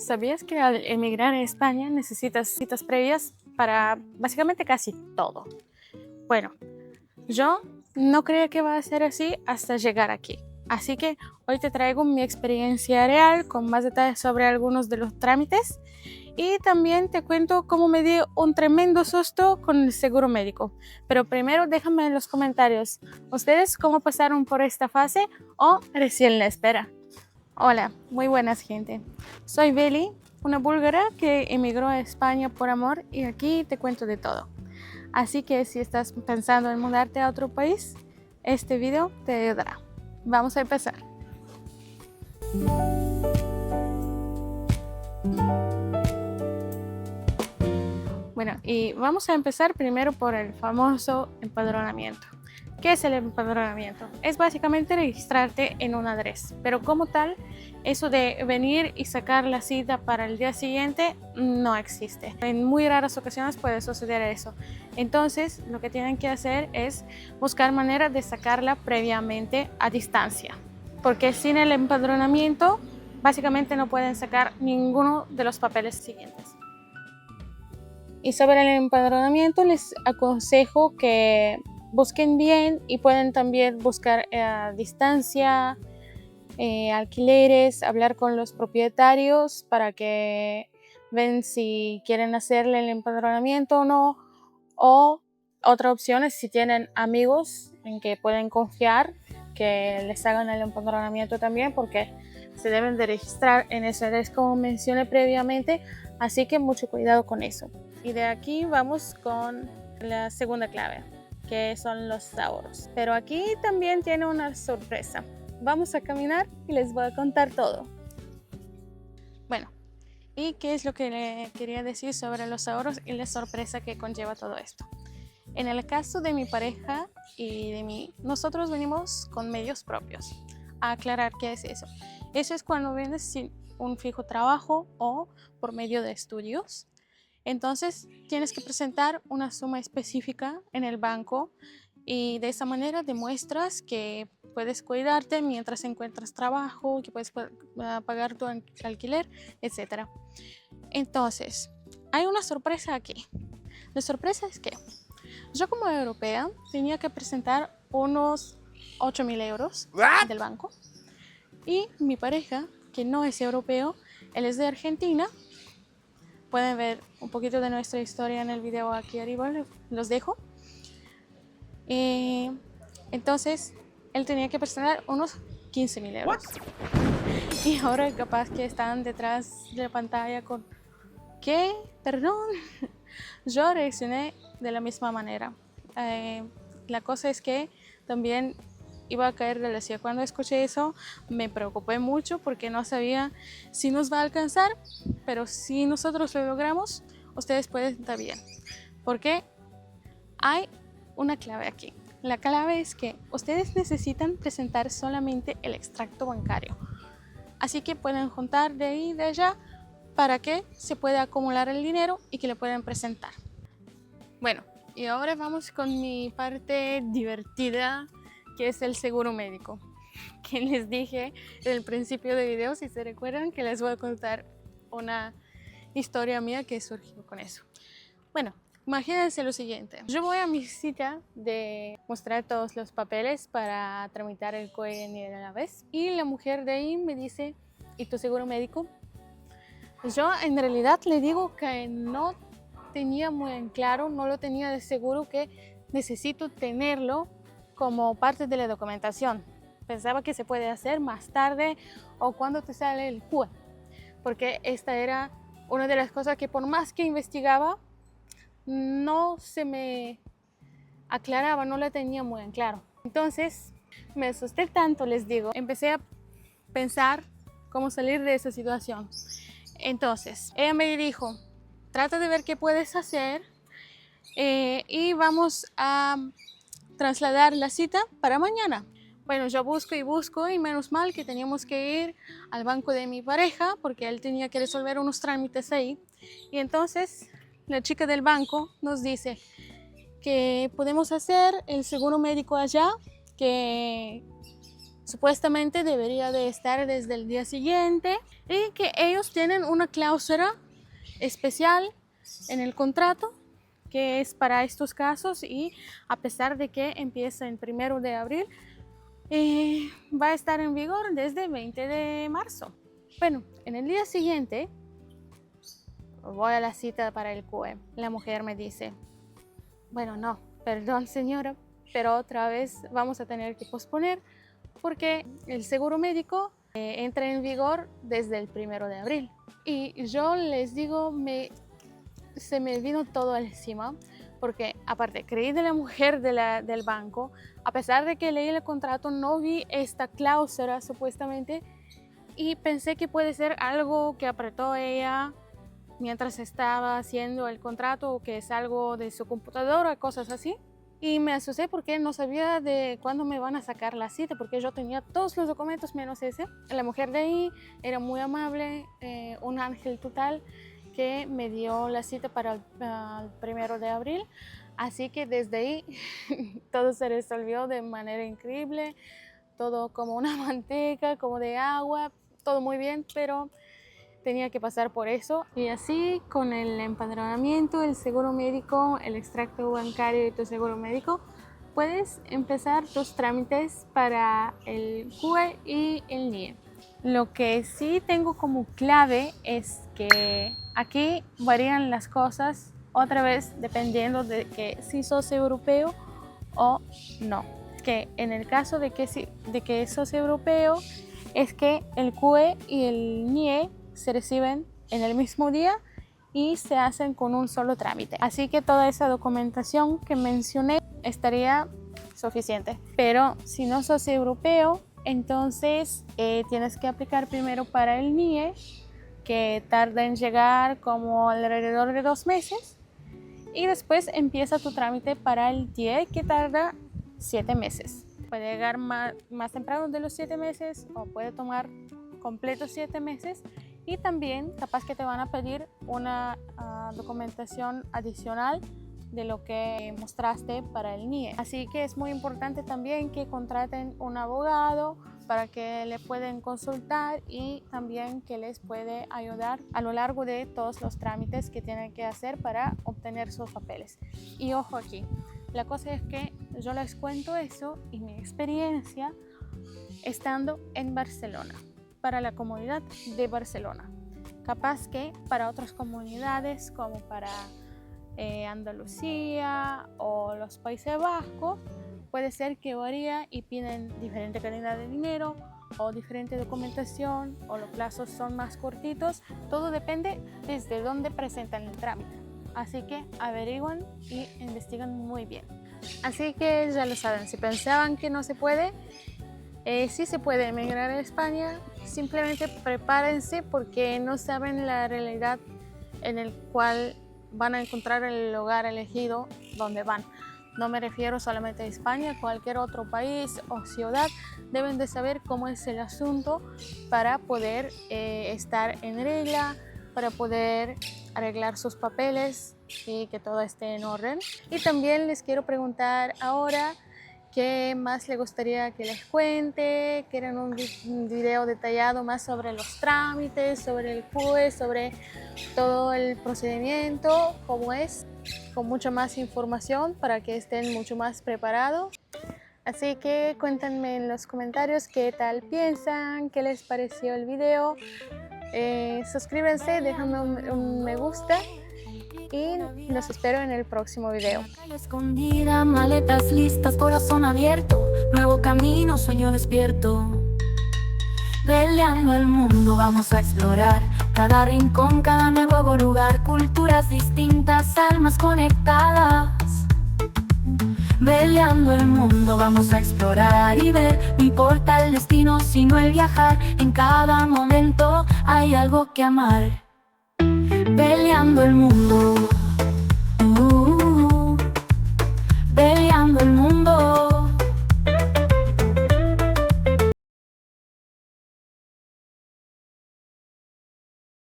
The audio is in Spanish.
¿Sabías que al emigrar a España necesitas citas previas para básicamente casi todo? Bueno, yo no creía que va a ser así hasta llegar aquí. Así que hoy te traigo mi experiencia real con más detalles sobre algunos de los trámites y también te cuento cómo me di un tremendo susto con el seguro médico. Pero primero déjame en los comentarios, ¿ustedes cómo pasaron por esta fase o recién la espera? Hola, muy buenas gente. Soy Beli, una búlgara que emigró a España por amor y aquí te cuento de todo. Así que si estás pensando en mudarte a otro país, este video te ayudará. Vamos a empezar. Bueno, y vamos a empezar primero por el famoso empadronamiento. ¿Qué es el empadronamiento? Es básicamente registrarte en un adres, pero como tal, eso de venir y sacar la cita para el día siguiente no existe. En muy raras ocasiones puede suceder eso. Entonces, lo que tienen que hacer es buscar manera de sacarla previamente a distancia, porque sin el empadronamiento, básicamente no pueden sacar ninguno de los papeles siguientes. Y sobre el empadronamiento les aconsejo que busquen bien y pueden también buscar a distancia, alquileres, hablar con los propietarios para que ven si quieren hacerle el empadronamiento o no. O otra opción es si tienen amigos en que pueden confiar, que les hagan el empadronamiento también, porque se deben de registrar en ese adres como mencioné previamente, así que mucho cuidado con eso. Y de aquí vamos con la segunda clave, que son los ahorros. Pero aquí también tiene una sorpresa. Vamos a caminar y les voy a contar todo. Bueno, ¿y qué es lo que le quería decir sobre los ahorros y la sorpresa que conlleva todo esto? En el caso de mi pareja y de mí, nosotros venimos con medios propios. A aclarar qué es eso. Eso es cuando vienes sin un fijo trabajo o por medio de estudios. Entonces tienes que presentar una suma específica en el banco y de esa manera demuestras que puedes cuidarte mientras encuentras trabajo, que puedes pagar tu alquiler, etc. Entonces, hay una sorpresa aquí. La sorpresa es que yo como europea tenía que presentar unos 8.000 euros del banco y mi pareja, que no es europeo, él es de Argentina. Pueden ver un poquito de nuestra historia en el video aquí arriba, los dejo. Entonces, él tenía que presentar unos 15.000 euros. Y ahora capaz que están detrás de la pantalla con ¿qué? ¿Perdón? Yo reaccioné de la misma manera. La cosa es que también iba a caer de la silla. Cuando escuché eso me preocupé mucho porque no sabía si nos va a alcanzar, pero si nosotros lo logramos, ustedes pueden también. Porque hay una clave aquí. La clave es que ustedes necesitan presentar solamente el extracto bancario. Así que pueden juntar de ahí y de allá para que se pueda acumular el dinero y que le puedan presentar. Bueno, y ahora vamos con mi parte divertida, que es el seguro médico, que les dije en el principio del video, si se recuerdan, que les voy a contar una historia mía que surgió con eso. Bueno, imagínense lo siguiente. Yo voy a mi cita de mostrar todos los papeles para tramitar el COE a la vez y la mujer de ahí me dice, ¿y tu seguro médico? Yo en realidad le digo que no tenía muy en claro, no lo tenía de seguro, que necesito tenerlo como parte de la documentación. Pensaba que se puede hacer más tarde o cuando te sale el CUE, porque esta era una de las cosas que por más que investigaba no se me aclaraba, no la tenía muy en claro. Entonces me asusté tanto, les digo, empecé a pensar cómo salir de esa situación. Entonces ella me dijo, trata de ver qué puedes hacer y vamos a trasladar la cita para mañana. Bueno, yo busco y menos mal que teníamos que ir al banco de mi pareja porque él tenía que resolver unos trámites ahí. Y entonces la chica del banco nos dice que podemos hacer el seguro médico allá, que supuestamente debería de estar desde el día siguiente y que ellos tienen una cláusula especial en el contrato que es para estos casos y a pesar de que empieza el 1 de abril, va a estar en vigor desde el 20 de marzo. Bueno, en el día siguiente voy a la cita para el CUE. La mujer me dice, bueno, no, perdón señora, pero otra vez vamos a tener que posponer porque el seguro médico entra en vigor desde el 1 de abril. Y yo les digo, se me vino todo encima, porque aparte creí de la mujer del banco, a pesar de que leí el contrato, no vi esta cláusula supuestamente y pensé que puede ser algo que apretó ella mientras estaba haciendo el contrato o que es algo de su computadora, cosas así. Y me asusté porque no sabía de cuándo me van a sacar la cita, porque yo tenía todos los documentos menos ese. La mujer de ahí era muy amable, un ángel total, que me dio la cita para el 1 de abril. Así que desde ahí todo se resolvió de manera increíble, todo como una manteca, como de agua, todo muy bien, pero tenía que pasar por eso. Y así con el empadronamiento, el seguro médico, el extracto bancario y tu seguro médico, puedes empezar tus trámites para el CUE y el NIE. Lo que sí tengo como clave es que aquí varían las cosas otra vez dependiendo de que si sos europeo o no. Que en el caso de que sos europeo es que el CUE y el NIE se reciben en el mismo día y se hacen con un solo trámite. Así que toda esa documentación que mencioné estaría suficiente. Pero si no sos europeo, entonces tienes que aplicar primero para el NIE, que tarda en llegar como alrededor de 2 meses. Y después empieza tu trámite para el TIE, que tarda 7 meses. Puede llegar más temprano de los 7 meses o puede tomar completos 7 meses. Y también capaz que te van a pedir una documentación adicional de lo que mostraste para el NIE. Así que es muy importante también que contraten un abogado para que le pueden consultar y también que les puede ayudar a lo largo de todos los trámites que tienen que hacer para obtener sus papeles. Y ojo aquí, la cosa es que yo les cuento eso y mi experiencia estando en Barcelona, para la comunidad de Barcelona. Capaz que para otras comunidades como para Andalucía o los Países Bajos puede ser que varía y piden diferente cantidad de dinero o diferente documentación o los plazos son más cortitos. Todo depende desde dónde presentan el trámite. Así que averiguan y investigan muy bien. Así que ya lo saben, si pensaban que no se puede, sí se puede emigrar a España. Simplemente prepárense porque no saben la realidad en el cual van a encontrar el lugar elegido donde van. No me refiero solamente a España, cualquier otro país o ciudad deben de saber cómo es el asunto para poder estar en regla, para poder arreglar sus papeles y que todo esté en orden. Y también les quiero preguntar ahora qué más les gustaría que les cuente. ¿Quieren un video detallado más sobre los trámites, sobre el CUE, sobre todo el procedimiento, cómo es, con mucha más información para que estén mucho más preparados? Así que cuéntenme en los comentarios qué tal piensan, qué les pareció el video. Suscríbanse, déjenme un me gusta y los espero en el próximo video. Escondida, maletas listas, corazón abierto, nuevo camino, sueño despierto. Peleando el mundo vamos a explorar cada rincón, cada nuevo lugar, culturas distintas, almas conectadas. Peleando el mundo vamos a explorar y ver, no importa el destino sino el viajar. En cada momento hay algo que amar. Peleando el mundo.